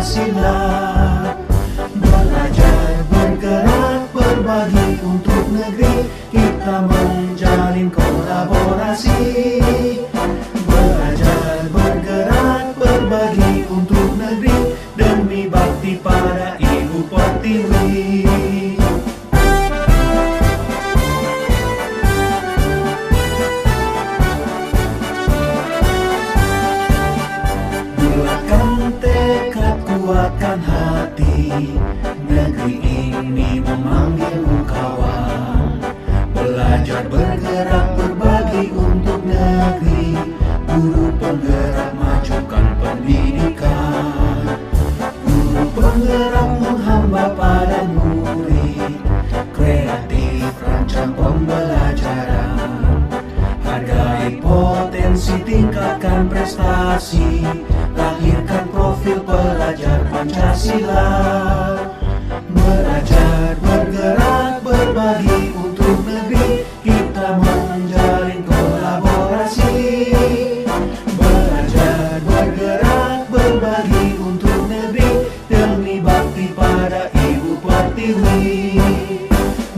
Pancasila. Belajar, bergerak, berbagi untuk negeri, kita menjalin kolaborasi. Belajar, bergerak, berbagi untuk negeri, demi bakti pada Ibu Pertiwi. Bulatkan tekad, kuatkan hati, negeri ini memanggilmu kawan. Belajar, bergerak, berbagi untuk negeri, guru penggerak, majukan pendidikan. Guru penggerak menghamba pada murid, kreatif rancang pembelajaran. Hargai potensi, tingkatkan prestasi, lahirkan profil pelajar Pancasila. Belajar, bergerak, berbagi untuk negeri, kita menjalin kolaborasi. Belajar, bergerak, berbagi untuk negeri, demi bakti pada Ibu Pertiwi.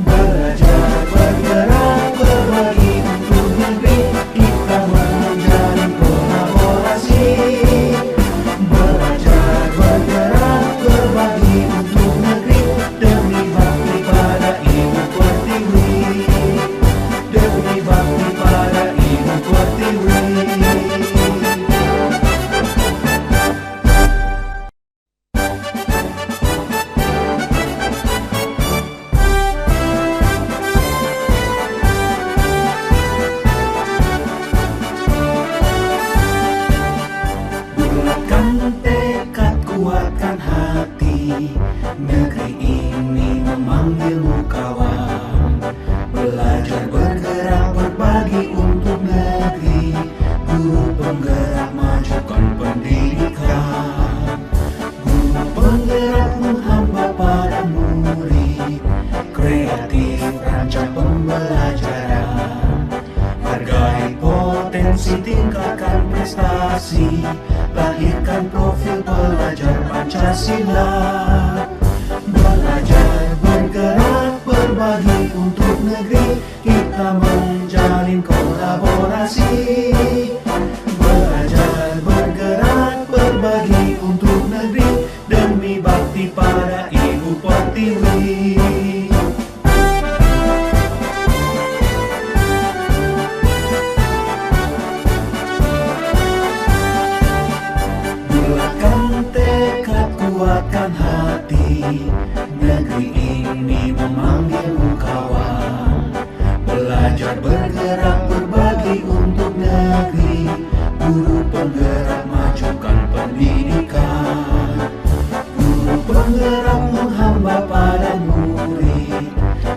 Belajar, bergerak, berbagi untuk negeri, kita menjalin kolaborasi. Belajar, bergerak, berbagi untuk negeri, demi bakti pada Ibu Pertiwi. Demi bakti pada Ibu Pertiwi. Bulatkan tekad, kuatkan hati, negeri ini memanggilmu kawan. Belajar, bergerak, berbagi untuk negeri, guru penggerak, majukan pendidikan. Guru penggerak menghamba pada murid, kreatif rancang pembelajaran. Hargai potensi, tingkatkan prestasi, lahirkan profil pelajar Pancasila. Belajar, bergerak, berbagi untuk negeri, kita menjalin kolaborasi. Belajar, bergerak, berbagi untuk negeri, demi bakti pada Ibu Pertiwi. Bulatkan tekad, kuatkan hati, negeri ini memanggilmu kawan. Belajar, bergerak, berbagi untuk negeri, guru penggerak, majukan pendidikan. Guru penggerak menghamba pada murid,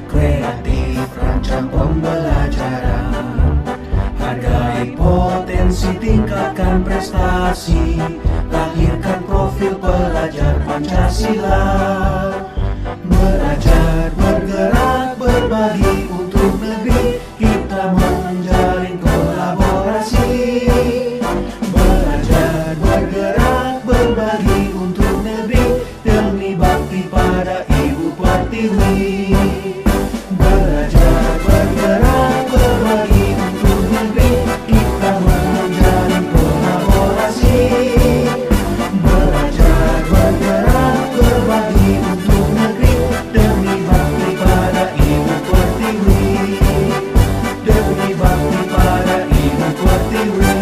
kreatif rancang pembelajaran. Hargai potensi, tingkatkan prestasi, lahirkan profil pelajar Pancasila. Belajar, bergerak, berbagi untuk negeri, kita menjalin kolaborasi. Belajar, bergerak, berbagi untuk negeri, demi bakti pada Ibu Pertiwi. Belajar, bergerak, berbagi untuk negeri, kita menjalin kolaborasi. Belajar, bergerak, berbagi untuk negeri, demi bakti pada Ibu Pertiwi. Demi bakti pada Ibu Pertiwi.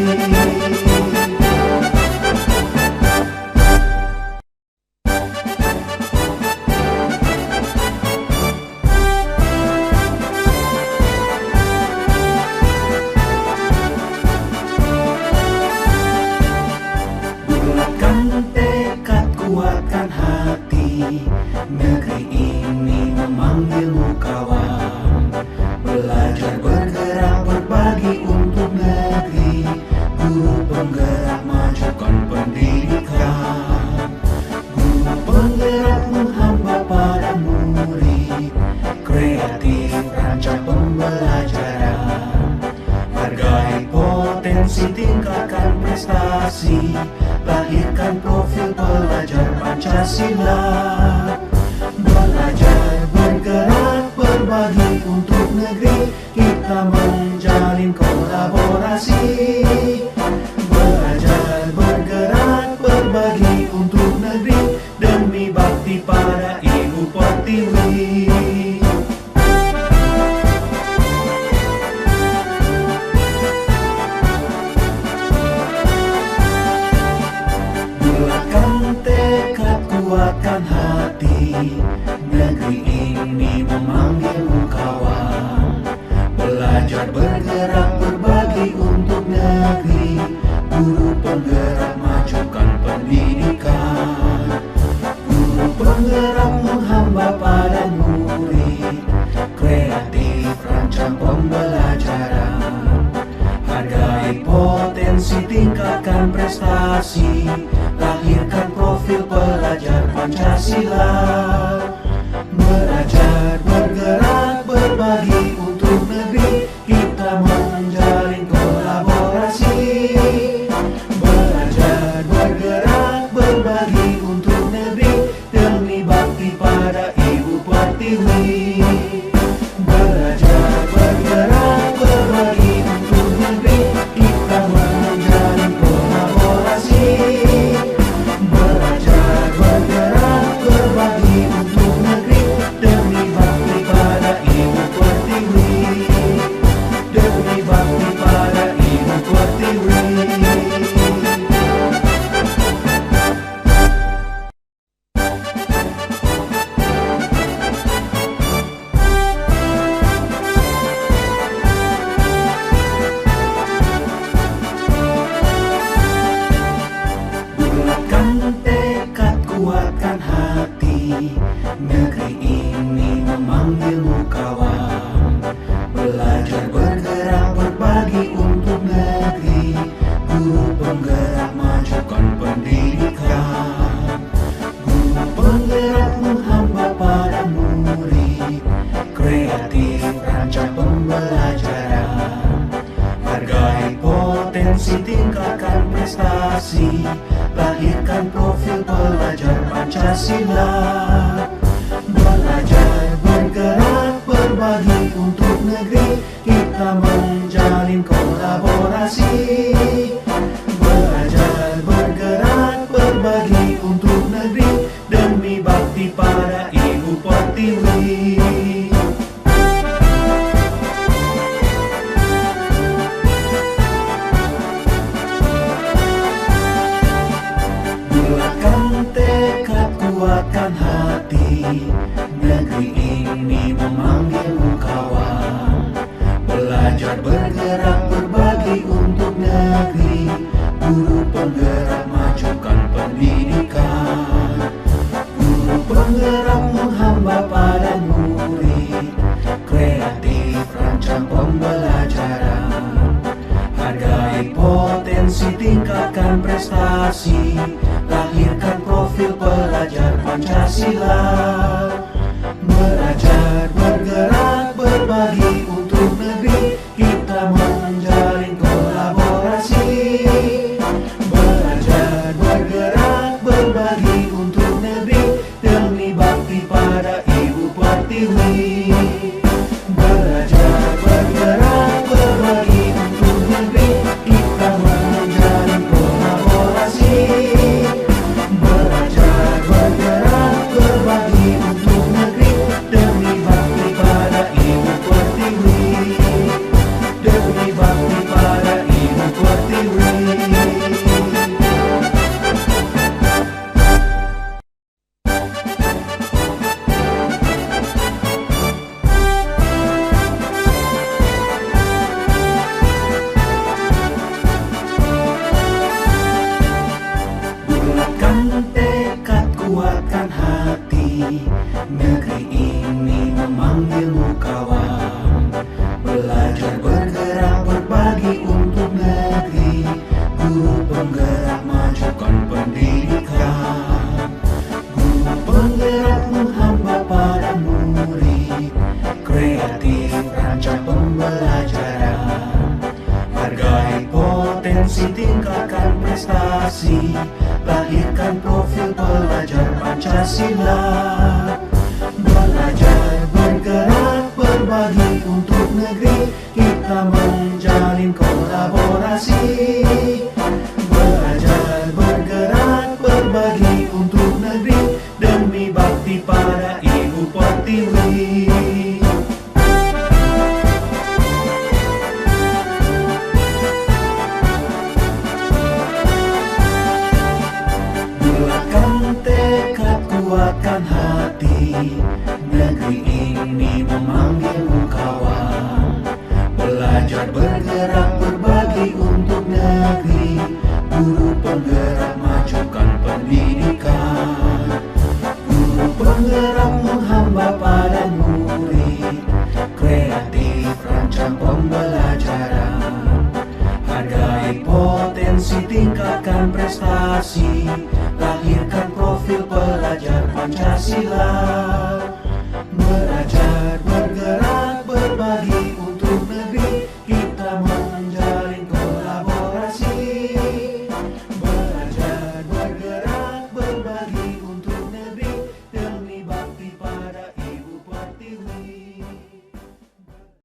Bulatkan tekad, kuatkan hati, negeri ini memanggilmu kawan. Belajar, bergerak, berbagi untuk negeri, guru penggerak, majukan pendidikan. Guru penggerak menghamba pada murid, kreatif rancang pembelajaran. Hargai potensi, tingkatkan prestasi, lahirkan profil pelajar Pancasila. Pancasila. Belajar, bergerak, berbagi untuk negeri, kita menjalin kolaborasi. Belajar, bergerak, berbagi untuk negeri, demi bakti pada Ibu Pertiwi. Bulatkan tekad, kuatkan hati, negeri ini memanggilmu kawan. Belajar, bergerak, berbagi untuk negeri, guru penggerak, majukan pendidikan. Guru penggerak menghamba pada murid, kreatif rancang pembelajaran. Hargai potensi, tingkatkan prestasi, lahirkan profil pelajar Pancasila. Belajar, bergerak, berbagi untuk negeri, kita menjalin kolaborasi. Belajar, bergerak, berbagi untuk negeri, demi bakti pada Ibu Pertiwi. Belajar, bergerak, berbagi untuk negeri, kita menjalin kolaborasi. Belajar, bergerak, berbagi untuk negeri, demi bakti pada Ibu Pertiwi. Demi bakti pada Ibu Pertiwi. Bulatkan tekad, kuatkan hati, negeri ini memanggilmu kawan. Belajar, bergerak, berbagi untuk negeri, guru penggerak, majukan pendidikan. Guru penggerak menghamba pada murid, kreatif rancang pembelajaran. Hargai potensi, tingkatkan prestasi, lahirkan profil pelajar Pancasila. Belajar, bergerak, berbagi untuk negeri, kita menjalin kolaborasi. Belajar, bergerak, berbagi untuk negeri, demi bakti pada Ibu Pertiwi. Bulatkan tekad, kuatkan hati, negeri ini memanggilmu kawan. Belajar, bergerak, berbagi untuk negeri, guru penggerak, majukan pendidikan. Guru penggerak menghamba pada murid, kreatif rancang pembelajaran. Hargai potensi, tingkatkan prestasi, lahirkan profil pelajar Pancasila. Belajar, bergerak, berbagi untuk negeri, kita menjalin kolaborasi. Belajar, bergerak, berbagi untuk negeri, demi bakti pada Ibu Pertiwi. Belajar, bergerak, berbagi untuk negeri, kita menjalin kolaborasi. Belajar, bergerak, berbagi untuk negeri, demi bakti pada Ibu Pertiwi. Demi bakti pada Ibu Pertiwi. Bulatkan tekad, kuatkan hati, negeri ini memanggilmu kawan. Belajar, bergerak, berbagi untuk negeri, guru penggerak, majukan pendidikan. Guru penggerak menghamba pada murid, kreatif rancang pembelajaran. Hargai potensi, tingkatkan prestasi, lahirkan profil pelajar Pancasila. Belajar, bergerak, berbagi untuk negeri, kita menjalin kolaborasi. Belajar, bergerak, berbagi untuk negeri, demi bakti pada Ibu Pertiwi. Bulatkan tekad, kuatkan hati, negeri ini memanggilmu kawan. Belajar, bergerak, berbagi untuk negeri, guru penggerak majukan pendidikan. Guru penggerak menghamba pada murid, kreatif rancang pembelajaran. Hargai potensi, tingkatkan prestasi, lahirkan profil pelajar Pancasila.